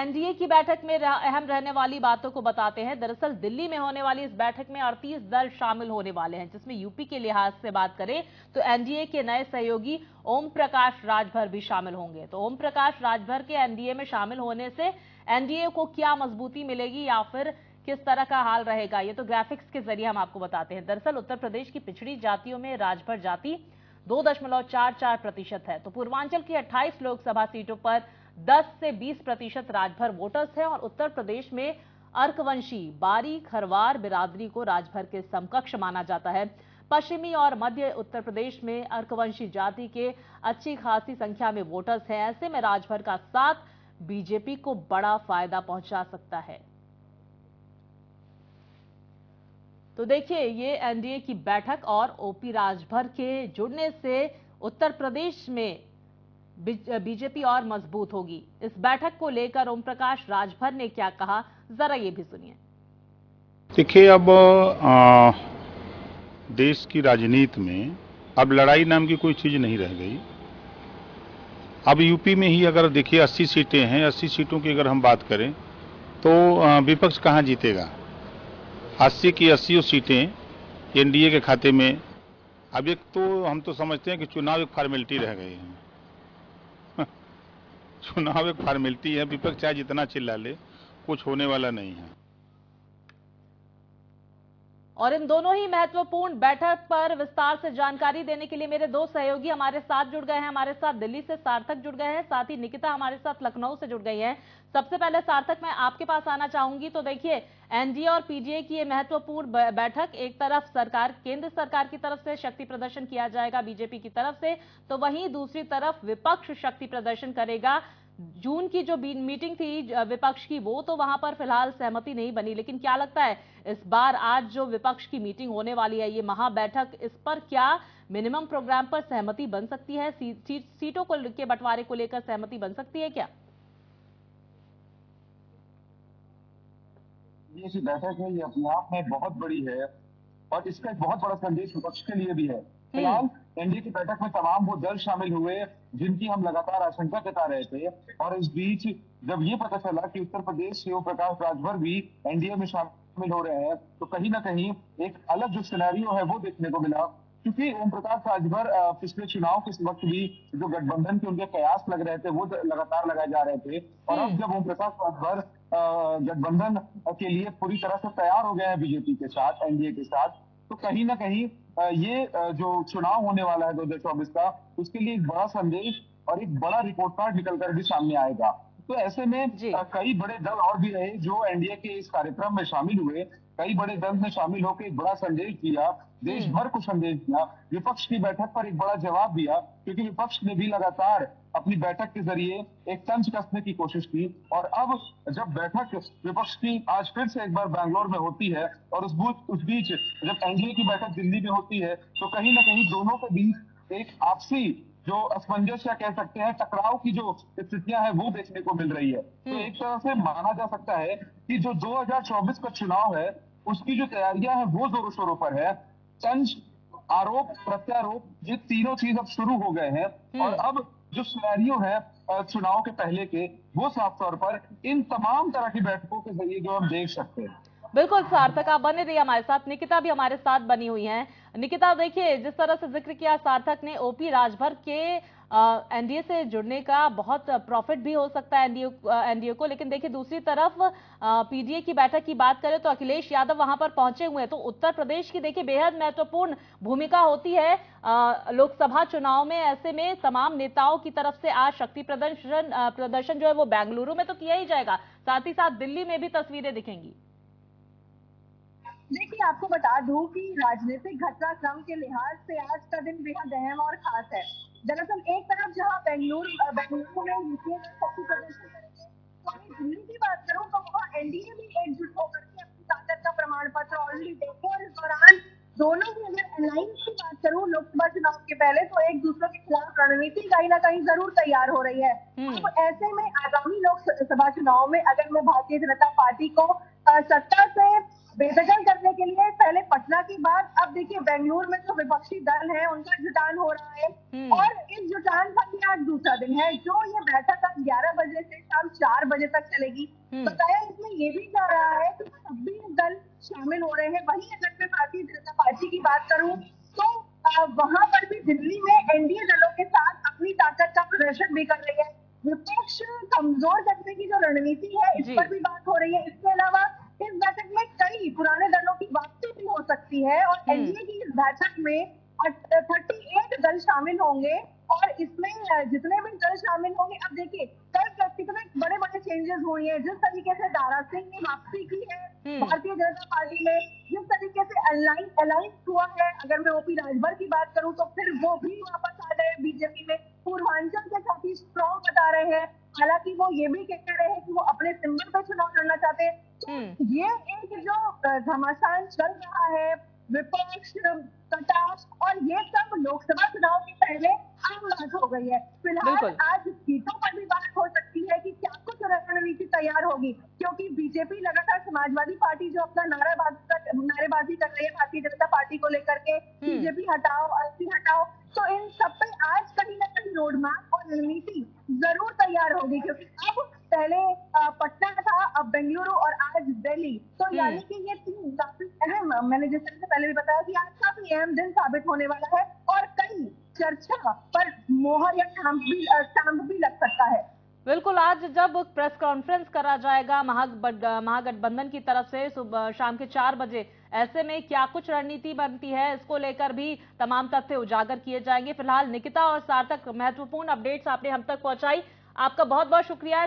NDA की बैठक में अहम रहने वाली बातों को बताते हैं। दरअसल दिल्ली में होने वाली इस बैठक में 38 दल शामिल होने वाले हैं, जिसमें यूपी के लिहाज से बात करें तो एनडीए के नए सहयोगी ओम प्रकाश राजभर भी शामिल होंगे। तो ओम प्रकाश राजभर के एनडीए में शामिल होने से एनडीए को क्या मजबूती मिलेगी या फिर किस तरह का हाल रहेगा, ये तो ग्राफिक्स के जरिए हम आपको बताते हैं। दरअसल उत्तर प्रदेश की पिछड़ी जातियों में राजभर जाति 2.44% है। तो पूर्वांचल की 28 लोकसभा सीटों पर 10 से 20% राजभर वोटर्स हैं और उत्तर प्रदेश में अर्कवंशी बारी खरवार बिरादरी को राजभर के समकक्ष माना जाता है। पश्चिमी और मध्य उत्तर प्रदेश में अर्कवंशी जाति के अच्छी खासी संख्या में वोटर्स हैं। ऐसे में राजभर का साथ बीजेपी को बड़ा फायदा पहुंचा सकता है। तो देखिए, ये एनडीए की बैठक और ओपी राजभर के जुड़ने से उत्तर प्रदेश में बीजेपी और मजबूत होगी। इस बैठक को लेकर ओम प्रकाश राजभर ने क्या कहा, जरा ये भी सुनिए। देखिए, अब देश की राजनीति में अब लड़ाई नाम की कोई चीज नहीं रह गई। अब यूपी में ही अगर देखिए 80 सीटें हैं, 80 सीटों की अगर हम बात करें तो विपक्ष कहां जीतेगा। 80 की 80 सीटें एनडीए के खाते में। अब एक तो हम तो समझते हैं कि चुनाव एक फॉर्मेलिटी रह गई है। चुनाव एक फॉर्मेलिटी है, विपक्ष चाहे जितना चिल्ला ले, कुछ होने वाला नहीं है। और इन दोनों ही महत्वपूर्ण बैठक पर विस्तार से जानकारी देने के लिए मेरे दो सहयोगी हमारे साथ जुड़ गए हैं। हमारे साथ दिल्ली से सार्थक जुड़ गए हैं, साथ ही निकिता हमारे साथ लखनऊ से जुड़ गई हैं। सबसे पहले सार्थक, मैं आपके पास आना चाहूंगी। तो देखिए, एनडीए और पीडीए की ये महत्वपूर्ण बैठक, एक तरफ सरकार, केंद्र सरकार की तरफ से शक्ति प्रदर्शन किया जाएगा बीजेपी की तरफ से, तो वहीं दूसरी तरफ विपक्ष शक्ति प्रदर्शन करेगा। जून की जो मीटिंग थी विपक्ष की, वो तो वहां पर फिलहाल सहमति नहीं बनी, लेकिन क्या लगता है इस बार आज जो विपक्ष की मीटिंग होने वाली है, ये महाबैठक, इस पर क्या मिनिमम प्रोग्राम पर सहमति बन सकती है? सीटों को के बंटवारे को लेकर सहमति बन सकती है क्या? ये जो बैठक है, ये अपने आप में बहुत बड़ी है और इसका एक बहुत बड़ा संदेश विपक्ष के लिए भी है। फिलहाल एनडीए की बैठक में तमाम वो दल शामिल हुए जिनकी हम लगातार आशंका जता रहे थे, और इस बीच जब ये पता चला कि उत्तर प्रदेश से ओम प्रकाश राजभर भी एनडीए में शामिल हो रहे हैं, तो कहीं ना कहीं एक अलग जो सिनेरियो है वो देखने को मिला। क्योंकि ओम प्रकाश राजभर पिछले चुनाव के वक्त भी जो गठबंधन के उनके कयास लग रहे थे वो लगातार लगाए जा रहे थे, और अब जब ओम प्रकाश राजभर गठबंधन के लिए पूरी तरह से तैयार हो गए हैं बीजेपी के साथ, एनडीए के साथ, तो कहीं ना कहीं ये जो चुनाव होने वाला है 2024 का, उसके लिए एक बड़ा संदेश और एक बड़ा रिपोर्ट कार्ड निकल कर भी सामने आएगा। तो ऐसे में कई बड़े दल और भी रहे जो एनडीए के इस कार्यक्रम में शामिल हुए। कई बड़े दल में शामिल होकर एक बड़ा संदेश दिया, देश भर को संदेश दिया। विपक्ष की बैठक पर एक बड़ा जवाब दिया, क्योंकि विपक्ष ने भी लगातार अपनी बैठक के जरिए एक तंज कसने की कोशिश की। और अब जब बैठक विपक्ष की आज फिर से एक बार बैंगलोर में होती है और उस बीच जब एनडीए की बैठक दिल्ली में होती है, तो कहीं ना कहीं दोनों के बीच एक आपसी जो असमंजस या कह सकते हैं टकराव की जो स्थितियां हैं वो देखने को मिल रही है। तो एक तरह से माना जा सकता है कि जो 2024 का चुनाव है उसकी जो तैयारियां हैं वो जोरों शोरों पर है। तंज, आरोप प्रत्यारोप, ये तीनों चीज अब शुरू हो गए हैं, और अब जो सिनेरियो है चुनाव के पहले के, वो साफ तौर पर इन तमाम तरह की बैठकों के जरिए जो हम देख सकते हैं। बिल्कुल सार्थक, आप बने रहिए हमारे साथ। निकिता भी हमारे साथ बनी हुई हैं। निकिता, देखिए, जिस तरह से जिक्र किया सार्थक ने ओपी राजभर के एनडीए से जुड़ने का, बहुत प्रॉफिट भी हो सकता है एनडीए को, लेकिन देखिए दूसरी तरफ पीडीए की बैठक की बात करें तो अखिलेश यादव वहां पर पहुंचे हुए हैं। तो उत्तर प्रदेश की देखिए बेहद महत्वपूर्ण भूमिका होती है लोकसभा चुनाव में। ऐसे में तमाम नेताओं की तरफ से आज शक्ति प्रदर्शन जो है वो बेंगलुरु में तो किया ही जाएगा, साथ ही साथ दिल्ली में भी तस्वीरें दिखेंगी। देखिए, आपको बता दूं कि राजनीतिक घटनाक्रम के लिहाज से आज का दिन बेहद अहम और खास है। दरअसल एक तरफ जहां बेंगलुरु में यूपीए शक्ति प्रदर्शन करेंगे, वहीं दिल्ली की बात करूं तो वहां एनडीए भी एकजुट होकर के अपनी ताकत का प्रमाण पत्र ऑलरेडी देंगे। और इस दौरान दोनों ही, अगर अलायंस की बात करूं लोकसभा चुनाव के पहले, तो एक दूसरे के खिलाफ रणनीति कहीं ना कहीं जरूर तैयार हो रही है। तो ऐसे में आगामी लोकसभा चुनाव में अगर मैं भारतीय जनता पार्टी को सत्ता से बेदखल करने के लिए पहले पटना की बात, अब देखिए बेंगलुरु में जो विपक्षी दल है उनका जुटान हो रहा है और इस जुटान का भी आज दूसरा दिन है। जो ये बैठक आज 11 बजे से शाम 4 बजे तक चलेगी। बताया इसमें ये भी जा रहा है कि 26 दल शामिल हो रहे हैं। वहीं अगर मैं भारतीय जनता पार्टी की बात करूं तो वहां पर भी दिल्ली में एनडीए दलों के साथ अपनी ताकत का प्रदर्शन भी कर रही है। विपक्ष कमजोर करने की जो रणनीति है इस पर भी बात हो रही है। इसके अलावा इस बैठक में कई पुराने दलों की वापसी भी हो सकती है और एनडीए की इस बैठक में 38 दल शामिल होंगे और इसमें जितने भी दल शामिल होंगे, अब देखिए कल कितने बड़े बड़े चेंजेस हुए हैं। जिस तरीके से दारा सिंह ने वापसी की है भारतीय जनता पार्टी में, जिस तरीके से अलायंस हुआ है, अगर मैं ओपी राजभर की बात करूं तो फिर वो भी वापस आ गए बीजेपी में। पूर्वांचल के काफी स्ट्रॉन्ग बता रहे हैं, हालांकि वो ये भी कह रहे हैं कि वो अपने सिंबल पर चुनाव लड़ना चाहते हैं। तो ये एक जो घमासान चल रहा है, विपक्ष कटाक्ष और ये सब लोकसभा चुनाव के पहले आम बात हो गई है। फिलहाल आज सीटों पर भी बात हो सकती है कि क्या कुछ रणनीति तैयार होगी, क्योंकि बीजेपी लगातार समाजवादी पार्टी जो अपना नारेबाजी कर रही है भारतीय जनता पार्टी को लेकर के, बीजेपी हटाओ, अस्सी हटाओ, तो इन सब पे आज कहीं ना कहीं रोड मैप और रणनीति जरूर तैयार होगी। क्योंकि अब पहले पटना था, अब बेंगलुरु और आज दिल्ली, तो यानी कि ये तीन काफी अहम, मैंने जिस तरह से पहले भी बताया कि आज काफी अहम दिन साबित होने वाला है और कई चर्चा पर मोहर या स्टैंप भी लग सकता है। बिल्कुल, आज जब प्रेस कॉन्फ्रेंस करा जाएगा महागठबंधन की तरफ से सुबह शाम के 4 बजे, ऐसे में क्या कुछ रणनीति बनती है इसको लेकर भी तमाम तथ्य उजागर किए जाएंगे। फिलहाल निकिता और सार्थक महत्वपूर्ण अपडेट्स आपने हम तक पहुंचाई, आपका बहुत बहुत शुक्रिया।